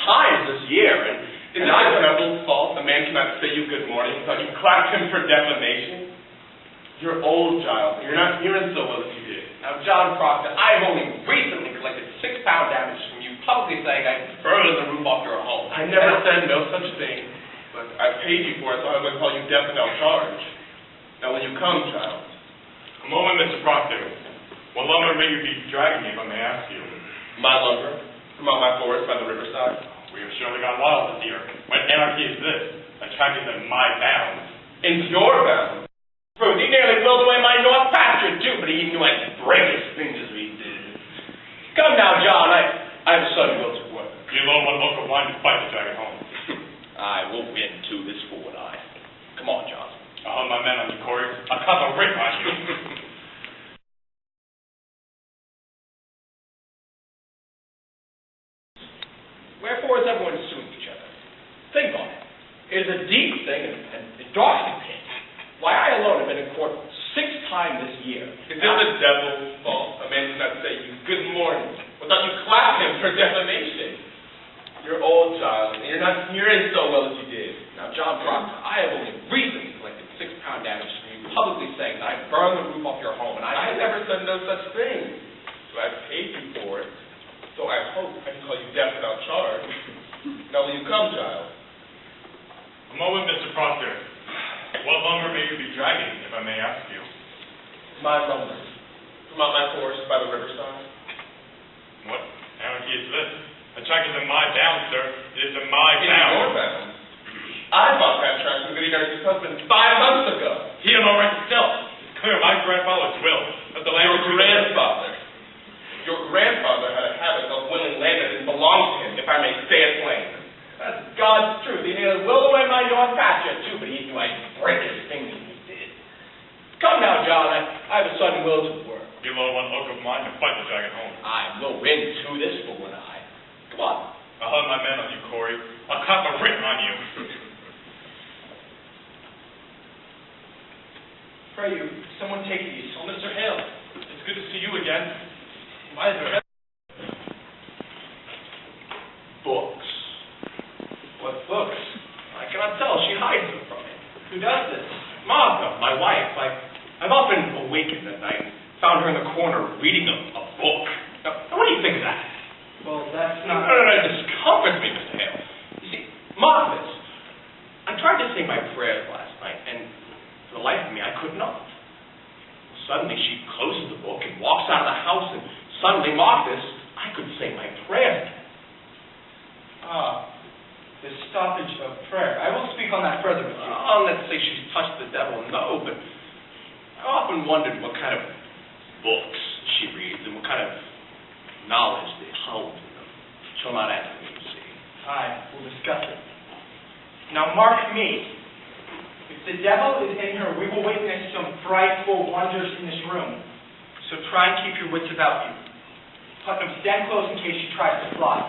times this year, and is it the devil's fault a man cannot say you good morning without you clap him for defamation? You're old, Giles, and you're not hearing so well as you did. Now, John Proctor, I've only recently collected £6 damages from you, publicly saying I burned the roof off your home. I never said no such thing, but I paid you for it, so I'm going to call you deaf without charge. Now, will you come, Giles? A moment, Mr. Proctor. What lumber may you be dragging me, if I may ask you? My lumber? From out my forest by the riverside? We have surely gone wild this year. What anarchy is this? Attacking in my bounds. In your bounds? Bruce, he nearly blew away my north pasture, too, but he knew I'd break his fingers we did. Come now, John, I have a son who goes to work. You alone one look of wine to fight to drag it home. I will win, too, this fool and I. Come on, John. I'll have my men on you, Corey. I'll cut the rip on you. Wherefore is everyone suing each other? Think on it. It is a deep thing and a dark thing. Why, I alone have been in court 6 times this year. Is it the devil's fault a man cannot say you good morning without you clap him for defamation? You're old, Giles, and you're not hearing so well as you did. Now, John Proctor, I have only recently collected £6 damages from you, publicly saying that I burned the roof off your home, and I never said no such thing. So I paid you for it. So I hope I can call you deaf without charge. Now, will you come, Giles? A moment, Mr. Proctor. What lumber may you be dragging, if I may ask you? My lumber. From out my forest by the riverside. What anarchy is this? Attack is in my bounds, sir. It is in my bounds. In your bounds? I bought that track from Goody Nurse's husband 5 months ago. He had no right to sell. It's clear my grandfather's will. That the land Your grandfather. Your grandfather had a habit of willing land that didn't belong to him, if I may say it plain. That's God's truth. He nearly willed away my north pasture, too, but he knew I'd break his fingers when he did. Come now, John. I have a son who wills his work. You alone one oak of mine to fight to drag it home. I will win, too, this fool and I. Come on. I'll have my men on you, Corey. I'll cop a writ on you. Pray you, someone take these. Oh, Mr. Hale, it's good to see you again. Why is there books? What books? I cannot tell. She hides them from me. Who does this? Martha, my wife. I've often awakened at night and found her in the corner reading a book. Now, what do you think of that? Well, that's not... No, it discomforts me, Mr. Hale. You see, mark this. I tried to say my prayers last night, and for the life of me, I could not. Suddenly, she closes the book and walks out of the house, and suddenly, mark this, I could say my prayers again. The stoppage of prayer. I will speak on that further with you. Let's say she's touched the devil, no, but I often wondered what kind of books she reads and what kind of knowledge they hold in them. She'll not answer me, you see. Aye, we'll discuss it. Now mark me. If the devil is in her, we will witness some frightful wonders in this room. So try and keep your wits about you. Putnam, stand close in case she tries to fly.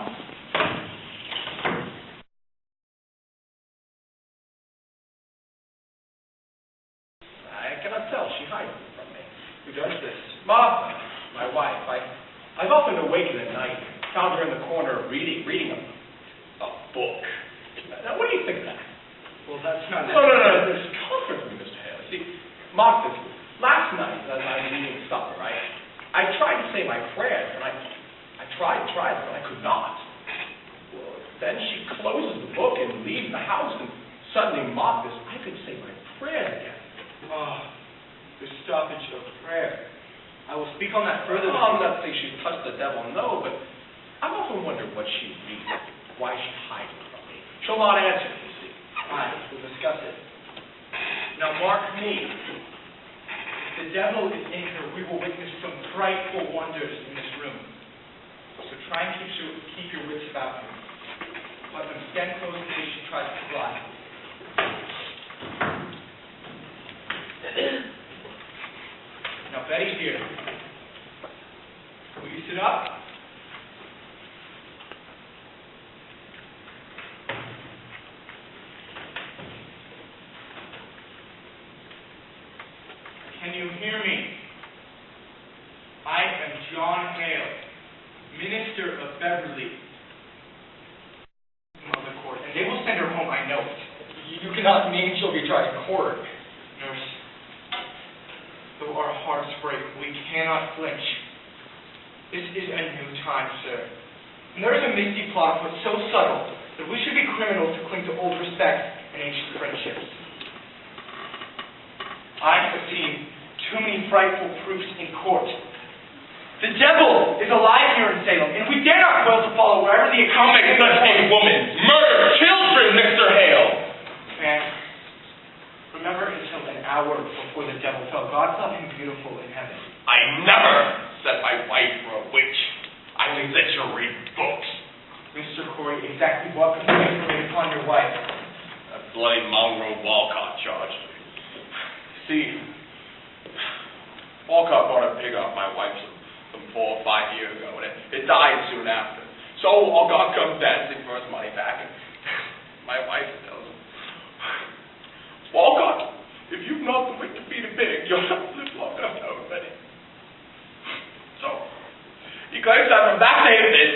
I cannot tell. She hides them from me. Who does this? Martha, my wife. I've often awakened at night, found her in the corner reading a book. Now, what do you think of that? Well, that's not... No. This comforts me, Mr. Hale. See, mark this. Last night, as I was eating supper, right, I tried to say my prayers, and I tried, but I could not. Well, then she closes the book and leaves the house, and suddenly, mark this, I could say my prayers again. The stoppage of prayer. I will speak on that further. I'm not saying she's touched the devil, no, but I've often wondered what she reads, why she hides it from me. She'll not answer me, you see. Aye, we'll discuss it. Now mark me. If the devil is in her, we will witness some frightful wonders in this room. So try and keep your wits about you. Let them stand close in case she tries to fly. Now Betty's here. Will you sit up? Can you hear me? I am John Hale, Minister of Beverly. know it. You cannot mean she'll be tried in court. Nurse, though our hearts break, we cannot flinch. This is a new time, sir. And there is a misty plot afoot so subtle that we should be criminals to cling to old respect and ancient friendships. I have seen too many frightful proofs in court. The devil is alive here in Salem, and we dare not fail to follow wherever the account How may such a woman murder children, Mr. Hale? Man, remember until an hour before the devil fell, God thought him beautiful in heaven. I never said my wife were a witch. I only said you read books. Mr. Corey, exactly what complaint were made upon your wife? That bloody mongrel Walcott charge. See, Walcott bought a pig off my wife some 4 or 5 years ago, and it died soon after. So Walcott comes dancing for his money back, and my wife tells him, Walcott, if you've not the wit to feed a pig, you'll not live long enough to own many. So, he claims that from that day to this,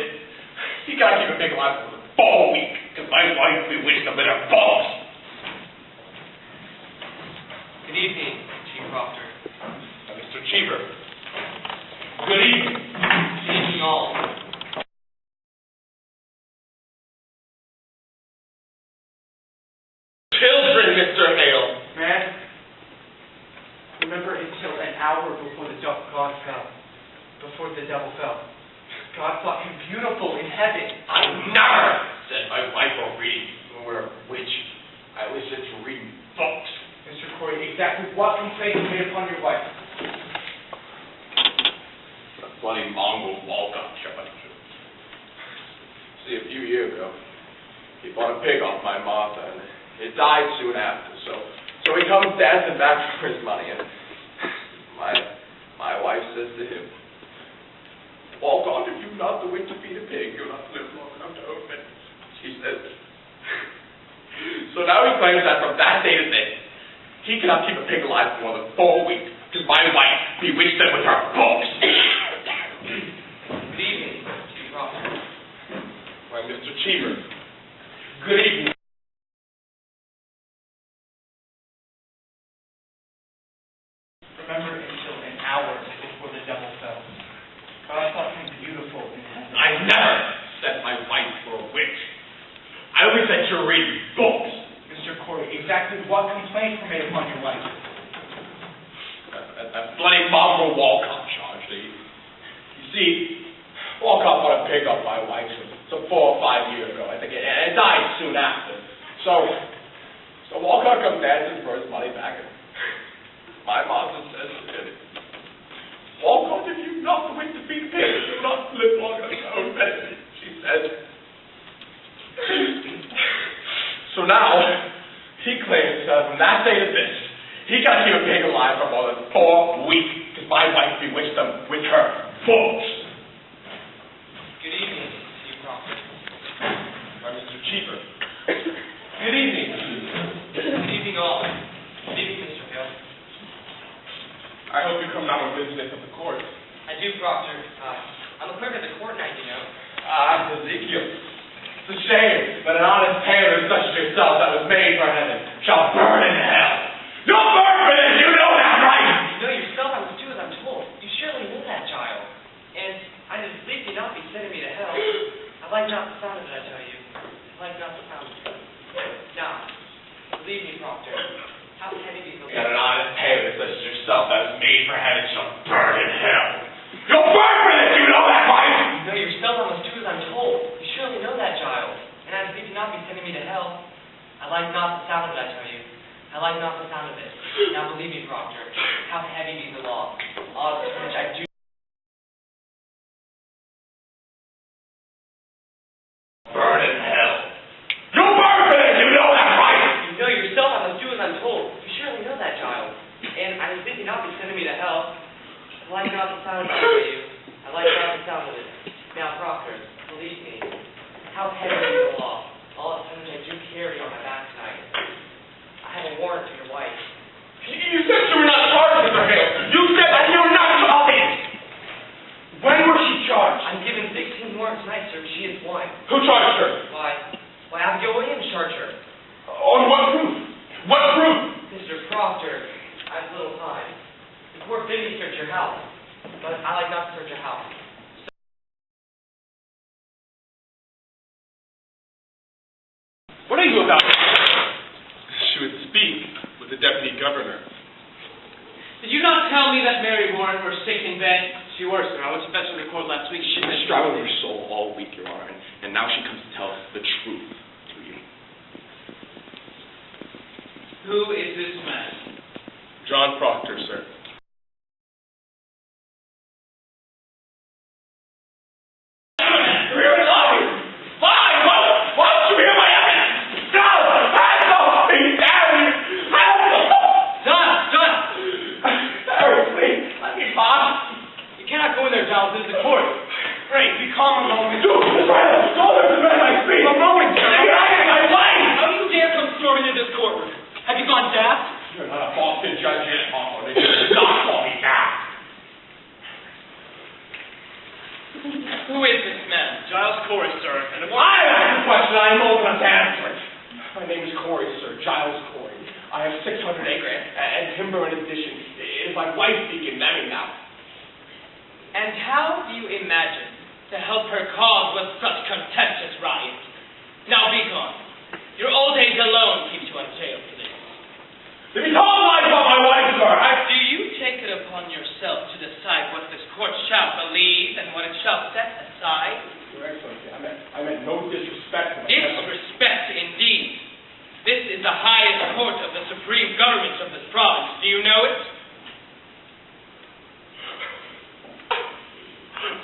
he can't keep a pig alive for a full week, because my wife bewitched him with her balls. Good evening, Chief Proctor. Mr. Cheever. Good evening. Good evening all. Children, Mr. Hale. Man, remember until an hour before the God fell, before the devil fell. God thought him beautiful in heaven. I never said my wife were a witch. I always said to read books. Mr. Corey, exactly what complaint was made upon your wife? That bloody mongrel Walcott charge. See, a few years ago, he bought a pig off my Martha, and it died soon after. So he comes dancing back for his money, and my wife says to him, Walcott, if you've not the wit to feed a pig, you'll not live long enough to own it. She says. So now he claims that from that day to this, he cannot keep a pig alive for more than 4 weeks, because my wife bewitched them with her books. Good evening, Chief Proctor. Why, Mr. Cheever. Good evening. Remember until an hour before the devil fell. God thought him beautiful in heaven. I never said my wife were a witch. I always said to read books. Mr. Corey, exactly what complaints were made upon your wife? That bloody mongrel Walcott charge. You see, Walcott bought a pig off my wife some 4 or 5 years ago, I think, and it died soon after. So Walcott comes dancing for his money back, and my mother says to him, Walcott, if you've not the wit to feed pigs, you'll not live long enough to own many, she says. So now, he claims that from that day to this, he can't keep a pig alive for more than 4 weeks, because my wife bewitched them with her books. Good evening, Chief Proctor. Why, Mr. Cheever. Good evening. Good evening all. Good evening, Mr. Hale. I hope you come now and visit us at the court. I do, Proctor. I'm a clerk at the court night, you know. Ezekiel. It's a shame that an honest tailor such as yourself that was made for heaven shall burn in hell. You'll burn for this, you know that, right? You know yourself I must do as I'm told. You surely know that, child. And I just believe you not be sending me to hell. I like not the sound of it, I tell you. I like not the sound of it. Now, believe me, Proctor. How heavy these Yet an honest tailor such as yourself that was made for heaven shall burn in hell. You'll burn for this, you know that, right? You know yourself I must do as I'm told. You surely know that, child. And I believe you not be sending me to hell. I like not the sound of it, I tell you. I like not the sound of it. Now believe me, Proctor, how heavy be the law. Odds to which I do burn in hell. You'll burn for this, you know that, right? You know yourself I must do as I'm told. You surely know that, child. And I believe you not be sending me to hell. I like not the sound of it, I tell you. I like not the sound of it. Now, Proctor, believe me, how heavy be the law. All the which I do carry on my back tonight. I have a warrant to your wife. You said you were not charged, Mr. Hale. You said that you were not charged. When was she charged? I'm given 16 warrants tonight, sir. She is one. Who charged her? Why, Abigail Williams charged her. knew about it. She would speak with the deputy governor. Did you not tell me that Mary Warren was sick in bed? She was, sir. I was fetched to the court last week. She's been struggling with her soul all week, Your Honor, and now she comes to tell us the truth to you. Who is this man? John Proctor, sir. Giles, this is the court. Frank, be calm a moment. Don't let my speech. A moment, sir. My wife! How do you dare come storming into this courtroom? Have you gone daft? You're not a Boston judge yet, Papa. They should not call me daft. Who is this man? Giles Corey, sir. And I asked the question. I'm old enough to answer it. My name is Corey, sir. Giles Corey. I have 600 acre and timber in addition. It is my wife speaking, Mammy now. And how do you imagine to help her cause with such contentious riot? Now be gone. Your old age alone keeps you in jail for this. Let me tell lies about my wife, sir. Do you take it upon yourself to decide what this court shall believe and what it shall set aside? Your Excellency, I meant no disrespect to my Disrespect, indeed. This is the highest court of the supreme government of this province. Do you know it?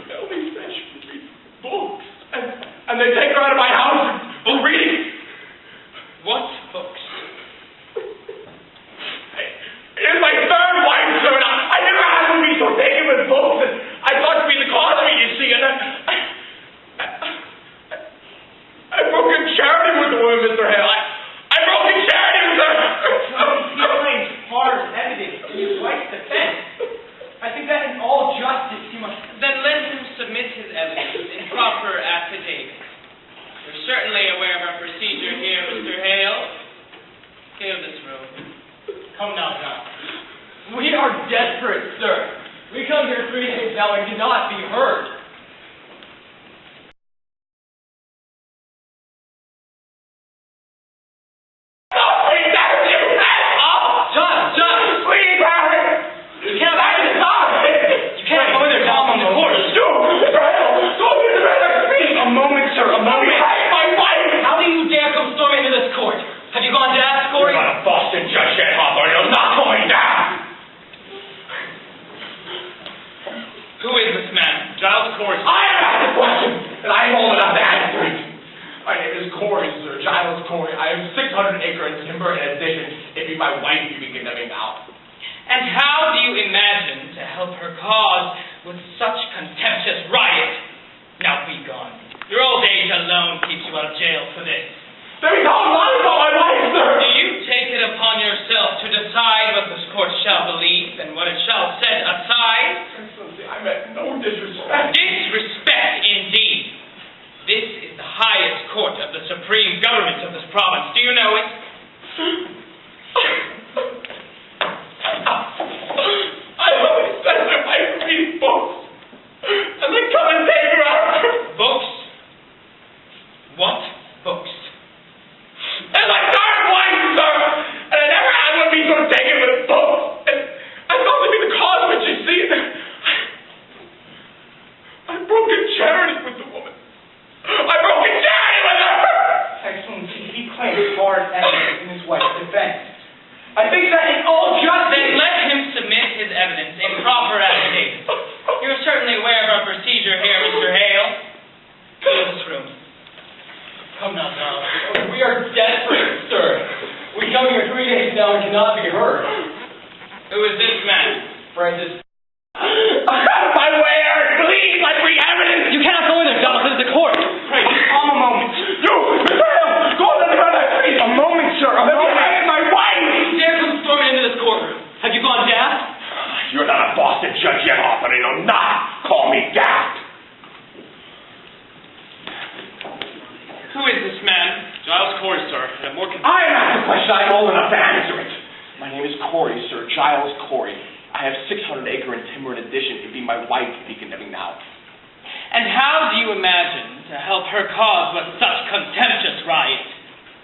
Melanie said she would read books, and they take her out of my house for reading. What books? It is my third wife, sir, and I never had to be so taken with books, and I thought to be the cause of it, you see, and I broke in charity with the woman, Mr. Hale. I broke in charity with her. He claims hard evidence in his wife's defense. I think that in all justice he must... Then let him submit his evidence in proper affidavit. You're certainly aware of our procedure here, Mr. Hale. Clear this room. Come now, John. We are desperate, sir. We come here 3 days now and cannot be heard. Giles Corey. I have asked the question, and I am old enough to answer it. My name is Corey, sir. Giles Corey. I have 600 acre and timber in addition. If you my wife, you can condemn me now. And how do you imagine to help her cause with such contemptuous riot? Now be gone. Your old age alone keeps you out of jail for this. Let me tell lies about my wife, sir. Do you take it upon yourself to decide what this court shall believe and what it shall set aside? Excellency, I meant no disrespect. Disrespect, indeed. This is the highest court of the supreme government of this province. Do you know it? I always said my wife reads books, and they come and take her out. Books? What books? And my third wife, sir, and I never had one be so taken with books. And I thought to be the cause of it, you see. I broke in charity with the woman. I broke in charity with her. Excellency, he claims hard evidence in his wife's defense. I think that in all justice... Then let him submit his evidence in proper affidavit. You're certainly aware of our procedure here, Mr. Hale. Clear this room. Come now, Giles. We are desperate, sir. We come here 3 days now and cannot be heard. Who is this man? Francis. My way, Eric, please, I bring evidence. You cannot go in there, Giles. This is the court. Pray, calm a moment. You, Mr. Hale, go on the front, please. A moment, sir. A moment. My wife. You dare come storming into this courtroom. Have you gone daft? You're not a Boston judge yet, Hoffman. You'll not call me daft. Who is this man? Giles Corey, sir. And more I am asked the question. I'm old enough to answer it. My name is Corey, sir. Giles Corey. I have 600 acre and timber in addition. It'd be my wife to be condemning now. And how do you imagine to help her cause with such contemptuous riot?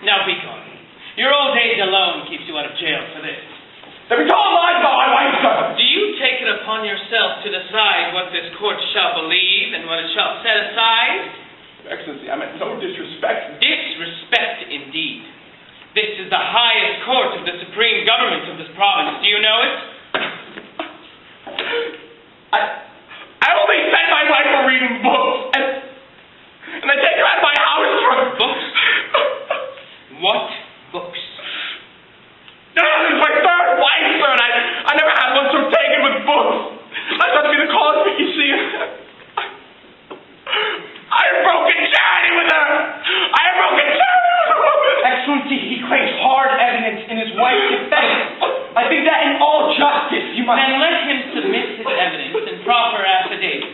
Now be gone. Your old age alone keeps you out of jail for this. There be told lies about my wife, sir. Do you take it upon yourself to decide what this court shall believe and what it shall set aside? Your Excellency, I meant no disrespect. Disrespect, indeed. This is the highest court of the supreme government of this province. Do you know it? I only sent my wife for reading books, and I take her out of my house for Books? What books? No, this is my third wife, sir, and I never had one so taken with books. I thought to be the cause, but you see, I have broken charity with her. I have broken charity with her. Excellency, he claims hard evidence in his wife's defense. I think that in all justice, you must... Then let him submit his evidence in proper affidavit.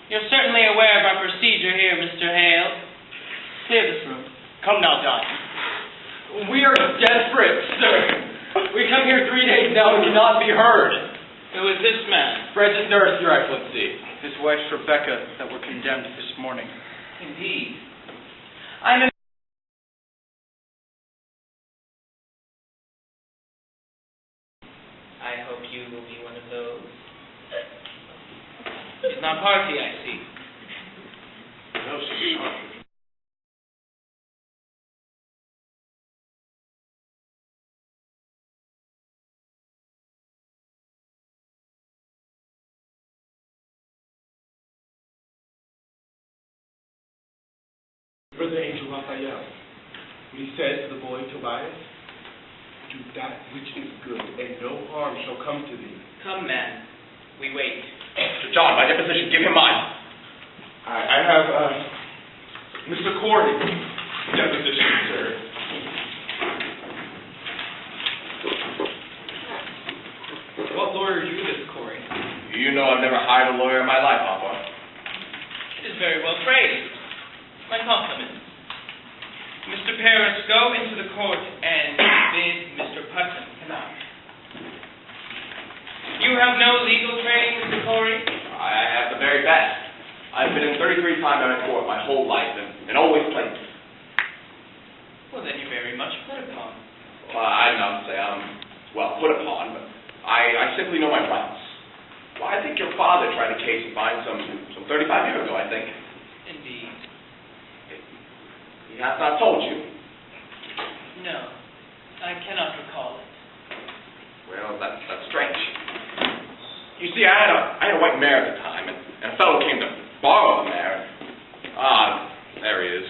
You're certainly aware of our procedure here, Mr. Hale. Clear this room. Come now, Don. We are desperate, sir. We come here 3 days now and cannot be heard. Who is this man? Bridget Nurse, Your Excellency. His wife's Rebecca that were condemned this morning. Indeed. I'm a... I hope you will be one of those. He's not party, I see. No, she's not. Brother Angel Raphael, when he says to the boy Tobias, do that which is good, and no harm shall come to thee. Come, man. We wait. Mr. John, by deposition, give him mine. I have, Mr. Corey, deposition, sir. What lawyer are you, this Corey? You know I've never hired a lawyer in my life, Papa. It is very well phrased. My compliments. Mr. Parrish, go into the court and bid Mr. Putnam come out. You have no legal training, Mr. Corey? I have the very best. I've been in 33 times out of court my whole life and always played. Well, then you're very much put upon. Well, I don't say I'm, put upon, but I simply know my rights. Well, I think your father tried a case of mine some 35 years ago, I think. Indeed. He has not told you. No, I cannot recall it. Well, that's strange. You see, I had a white mare at the time, and a fellow came to borrow the mare. There he is.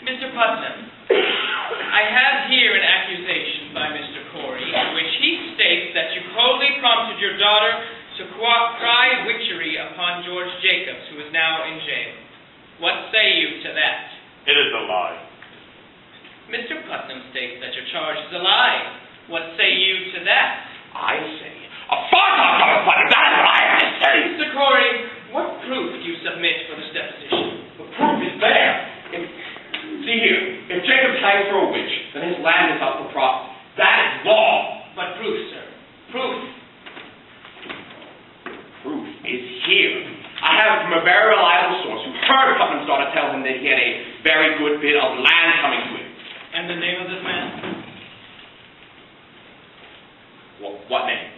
Mr. Putnam, I have here an accusation by Mr. Corey, in which he states that you coldly prompted your daughter to cry witchery upon George Jacobs, who is now in jail. What say you to that? It is a lie. Mr. Putnam states that your charge is a lie. What say you to that? I say, a farce, Putnam, that is what I have to say. Mr. Corey, what proof do you submit for this deposition? The proof is there. See here, if Jacobs hangs for a witch, then his land is up for profit. That is law. What proof, sir? Proof. Proof is here. I have it from a very reliable source who heard Putnam's daughter tell him that he had a very good bit of land coming to him. And the name of this man? What name?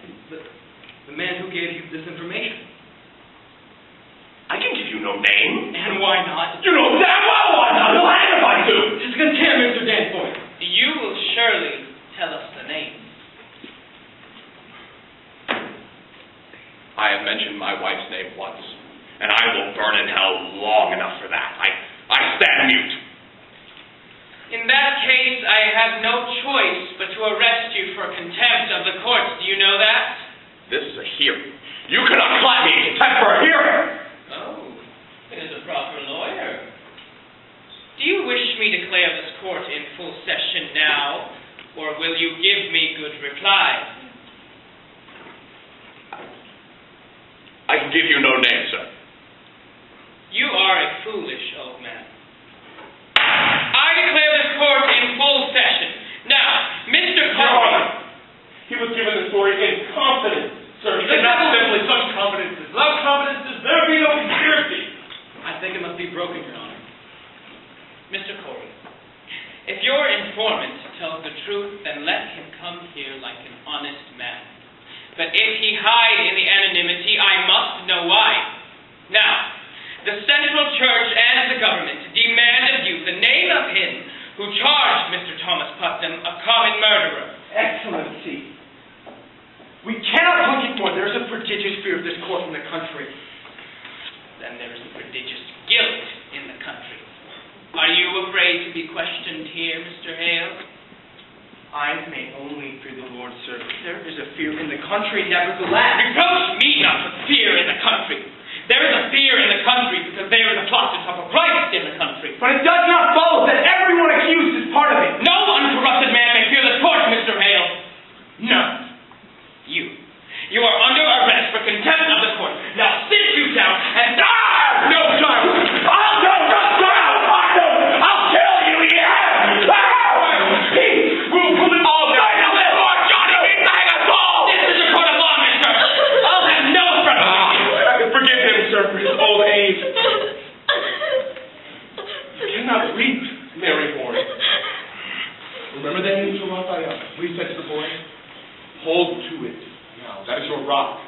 The man who gave you this information. I can give you no name. And why not? You know damn well why not. You'll hang if I do. Just contempt, Mr. Danforth. You will surely tell us the name. I have mentioned my wife's name once, and I will burn in hell long enough for that. I stand mute. In that case, I have no choice but to arrest you for contempt of the courts. Do you know that? This is a hearing. You cannot clap me in contempt for a hearing. Oh, it is a proper lawyer. Do you wish me to declare this court in full session now, or will you give me good reply? I can give you no name, sir. You are a foolish old man. I declare this court in full session. Now, Mr. Corey. He was given the story in confidence, sir. And not simply such confidences. Without confidences, there be no conspiracy. I think it must be broken, Your Honor. Mr. Corey, If your informant tells the truth, then let him come here like an honest man. But if he hide in the anonymity, I must know why. Now, the Central Church and the government demand of you the name of him who charged Mr. Thomas Putnam a common murderer. Excellency, we cannot look it more. There is a prodigious fear of this court in the country. Then there is a prodigious guilt in the country. Are you afraid to be questioned here, Mr. Hale? I may only fear the Lord, sir, but there is a fear in the country nevertheless. Reproach me not with fear in the country. There is a fear in the country because there is a plot to top of Christ in the country. But it does not follow that everyone accused is part of it. No uncorrupted man may fear the court, Mr. Hale. None. You are under arrest for contempt of the court. Now sit you down and die! No, child! I'll kill you, yeah! He will pull it all down. Johnny, he hang us all! This is a court of law, mister. I'll have no friends. Forgive him, sir, for his old age. You cannot weep, Mary Warren. Remember that angel Raphael? We said to the boy, hold to it. Now, that is your rock.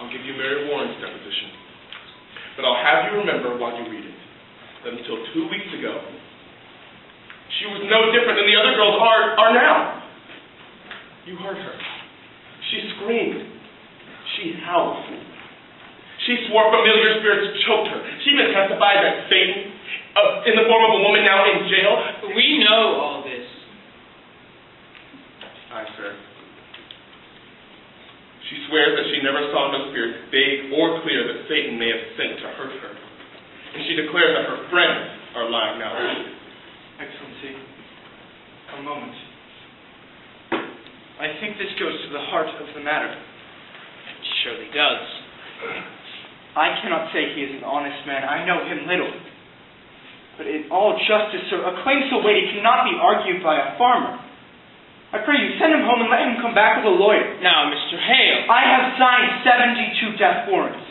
I'll give you Mary Warren's deposition. But I'll have you remember while you read it, that until 2 weeks ago, she was no different than the other girls are now. You heard her. She screamed. She howled. She swore familiar spirits choked her. She even testified that Satan, in the form of a woman now in jail. We know all this. Aye, sir. She swears that she never saw no spirit, vague or clear, that Satan may have sent to hurt her. And she declares that her friends are lying now. Excellency, a moment. I think this goes to the heart of the matter. It surely does. I cannot say he is an honest man. I know him little. But in all justice, sir, a claim so weighty cannot be argued by a farmer. I pray you, send him home and let him come back with a lawyer. Now, Mr. Hale. I have signed 72 death warrants.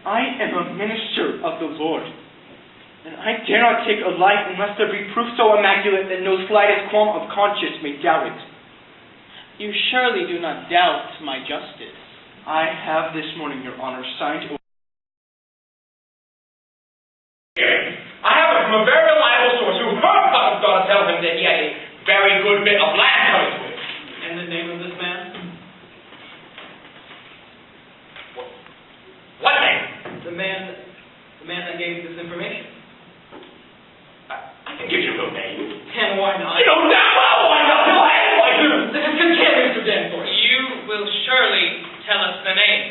I am a minister of the Lord. And I dare not take a life unless there be proof so immaculate that no slightest qualm of conscience may doubt it. You surely do not doubt my justice. I have this morning, Your Honor, signed over. I have it from a very reliable source who heard Putnam's daughter tell him that he had a very good bit of land coming to him. And the name of this man? What name? The man that gave this information. I can give you no name. And why not? You know damn well why not. Go ahead, why do? This is contempt, Mr. Danforth. You will surely tell us the name.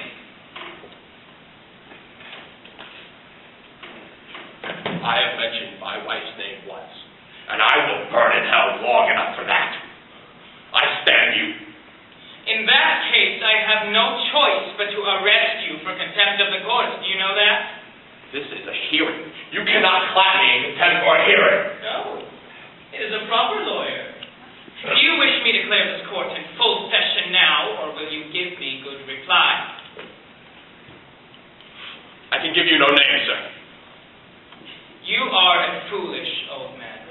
I have mentioned my wife's name once, and I will burn in hell long enough for that. I stand you. In that case, I have no choice but to arrest you for contempt of the court. Do you know that? This is a hearing. You cannot clap me in contempt for a hearing. No. It is a proper lawyer. Do you wish me to declare this court in full session now, or will you give me good reply? I can give you no name, sir. You are a foolish old man.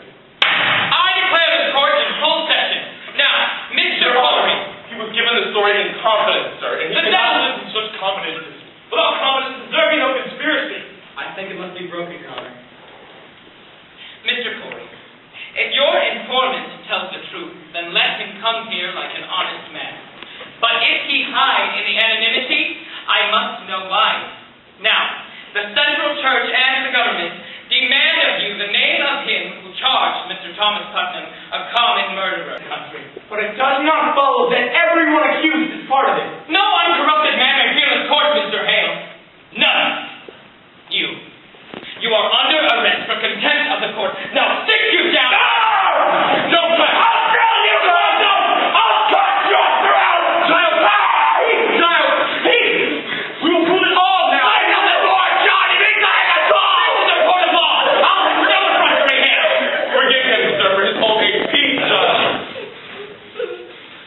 I declare this court in full session. Now, Mr. Corey. He was given the story in confidence, sir. And The devil is in such confidence. Without confidence, there be no conspiracy. I think it must be broken, Your Honor. Mr. Corey, if your informant tells the truth, then let him come here like an honest man. But if he hide in the anonymity, I must know why. Now, the Central Church and the government demand of you the name of him who charged Mr. Thomas Putnam a common murderer in the country. But it does not follow that everyone accused is part of it. No uncorrupted man may fear this court, Mr. Hale. None. You are under arrest for contempt of the court. Now sit you down. No, sir. I'll kill you, no. I'll cut your throat. Child, we will prove it all now. I know the Lord, John. He makes a hang us all. This is a court of law. I'll never frustrate him. Forgive him, sir, for his old age. Peace, Judge.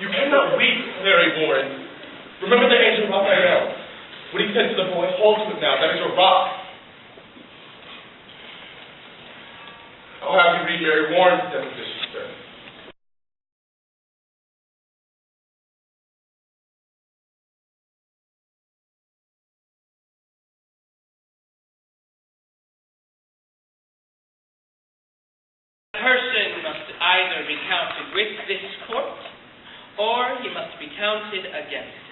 You cannot weep, Mary Warren. Remember the angel Raphael. When he said to the boy, hold to it now, that is your rock. I'll have you read Mary Warren's deposition, sir. A person must either be counted with this court, or he must be counted against it.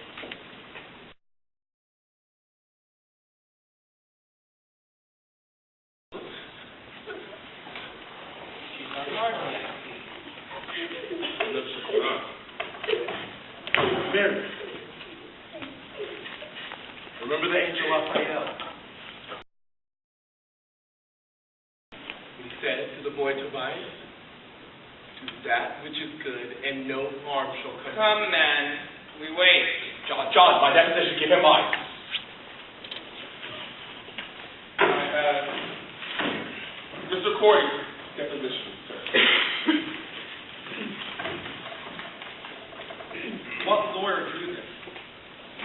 She's not hardly. Looks like Mary. Remember the angel Raphael? He said to the boy Tobias, do that which is good, and no harm shall come. Come, man, we wait. John, my deposition, give him mine. Mr. Corey's deposition, sir. What lawyer do this?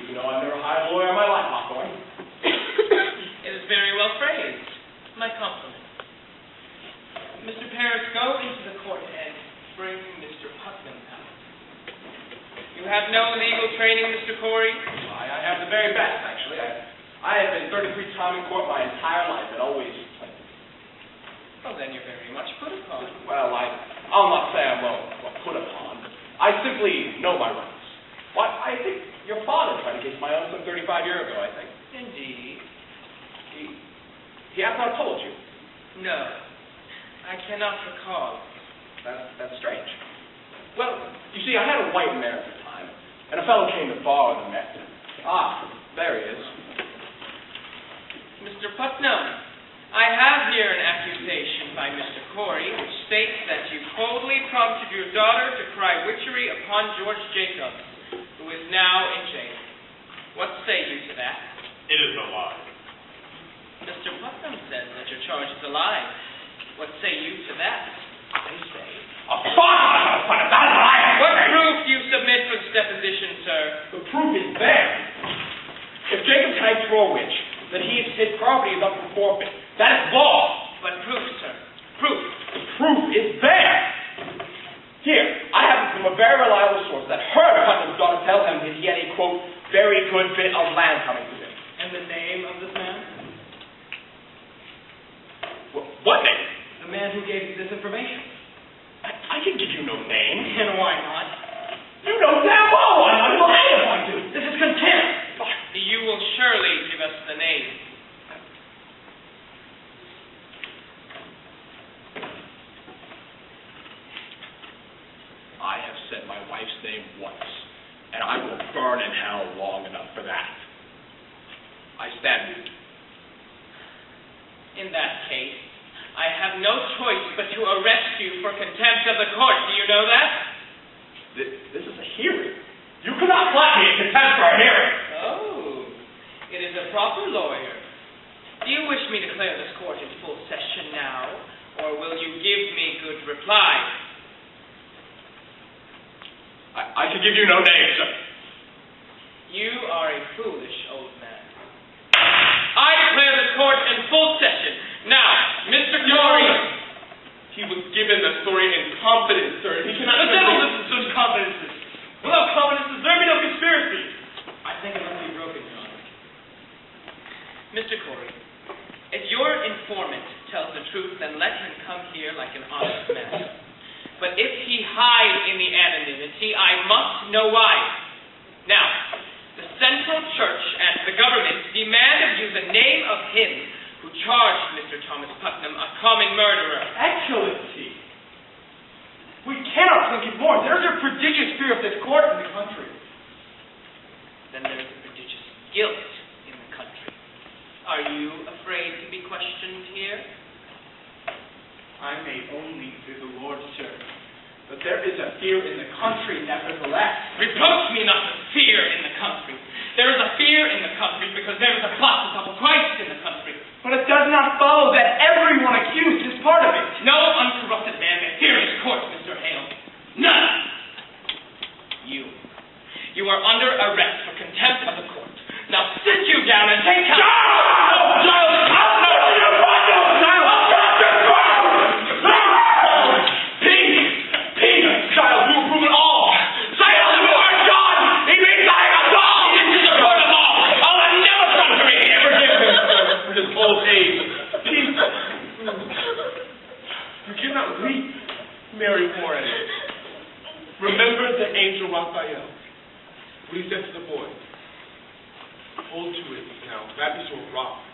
You know I've never hired a lawyer in my life, Hawthorne. It is very well phrased. My compliments. Mr. Paris, go into the court and bring Mr. Putnam out. You have no legal training, Mr. Corey? I have the very best, actually. I have been 33-time in court my entire life and always... Well, then you're very much put upon. Well, I'll not say I'm put upon. I simply know my rights. Why, I think your father tried a case of my own some 35 years ago, I think. Indeed. He has not told you. No, I cannot recall. That's strange. Well, you see, I had a white mare at the time, and a fellow came to borrow the mare. Ah, there he is. Mr. Putnam, I have here an accusation by Mr. Corey which states that you coldly prompted your daughter to cry witchery upon George Jacobs, who is now in jail. What say you to that? It is a lie. Mr. Putnam says that your charge is a lie. What say you to that? I say, a fuck! What proof do you submit for this deposition, sir? The proof is there. If Jacob tied to a witch, then his property is up for forfeit. That is law. But proof, sir. Proof. The proof is there. Here, I have it from a very reliable source that heard Putnam's daughter tell him that he had a, quote, very good bit of land coming to him. And the name of this man? What name? The man who gave you this information. I can give you no name. And why not? You know damn well why not. Well, I if I do. This is contempt. You will surely give us the name. I have said my wife's name once, and I will burn in hell long enough for that. I stand mute. In that case, I have no choice but to arrest you for contempt of the court. Do you know that? This is a hearing. You cannot slap me in contempt for a hearing. Oh, it is a proper lawyer. Do you wish me to declare this court in full session now, or will you give me good reply? I can give you no name, sir. You are a foolish old man. I declare the court in full session. Now, Mr. Corey. He was given the story in confidence, sir. He cannot... The devil listens to such confidences. Without confidences, there be no conspiracy. I think it must be broken, John. Mr. Corey, if your informant tells the truth, then let him come here like an honest man. But if he hides in the anonymity, I must know why. Now, the Central Church and the government demand of you the name of him who charged Mr. Thomas Putnam a common murderer. Excellency, we cannot think it more. There is a prodigious fear of this court in the country. Then there is a prodigious guilt in the country. Are you afraid to be questioned here? I may only fear the Lord, sir, but there is a fear in the country, nevertheless. Reproach me not with fear in the country. There is a fear in the country because there is a plot of Christ in the country. But it does not follow that everyone accused is part of it. No uncorrupted man may fear his court, Mr. Hale. None. You are under arrest for contempt of the court. Now sit you down and take counsel. Giles! Giles! Raphael, what he said to the boy. Hold to it now, grab you to a rock.